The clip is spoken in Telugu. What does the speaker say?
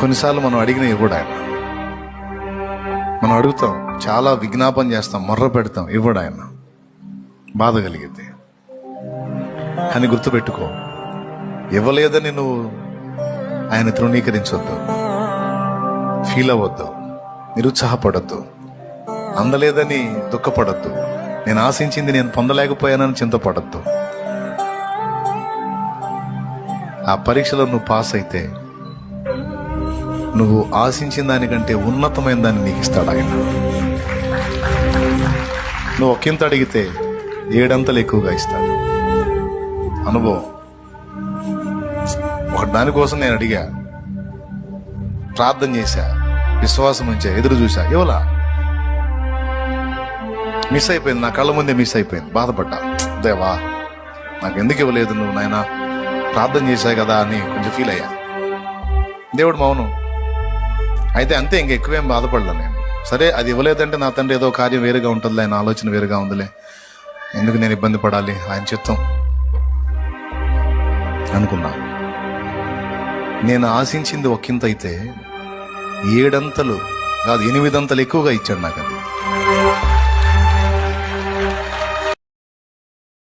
కొన్నిసార్లు మనం అడిగినవి కూడా ఆయన, మనం అడుగుతాం, చాలా విజ్ఞాపన చేస్తాం, మొర్ర పెడతాం, ఇవ్వడు ఆయన. బాధ కలిగితే. అని గుర్తుపెట్టుకో, ఇవ్వలేదని నువ్వు ఆయన తృణీకరించొద్దు, ఫీల్ అవ్వద్దు, నిరుత్సాహపడద్దు, అందలేదని దుఃఖపడద్దు, నేను ఆశించింది నేను పొందలేకపోయానని చింతపడద్దు. ఆ పరీక్షలో నువ్వు పాస్ అయితే నువ్వు ఆశించిన దానికంటే ఉన్నతమైన దాన్ని నీకు ఇస్తాడు ఆయన. నువ్వు ఒకంత అడిగితే 7 అంతలు ఎక్కువగా ఇస్తాడు. అనుభవం. ఒక దానికోసం నేను అడిగా, ప్రార్థన చేశా, విశ్వాసం ఉంచా, ఎదురు చూసా, ఇవ్వలా, మిస్ అయిపోయింది, నా కళ్ళ ముందే మిస్ అయిపోయింది. బాధపడ్డా, దేవా నాకు ఎందుకు ఇవ్వలేదు నువ్వు నాయనా, ప్రార్థన చేశావు కదా అని కొంచెం ఫీల్ అయ్యా. దేవుడు మౌనం. అయితే అంతే, ఇంక ఎక్కువేం బాధపడలే నేను. సరే, అది ఇవ్వలేదంటే నా తండ్రి ఏదో కార్యం వేరుగా ఉంటుందిలే, ఆయన ఆలోచన వేరుగా ఉందిలే, ఎందుకు నేను ఇబ్బంది పడాలి, ఆయన చిత్తం అనుకున్నా. నేను ఆశించింది ఒకంత అయితే 7 అంతలు కాదు 8 అంతలు ఎక్కువగా ఇచ్చాడు నాకు. అది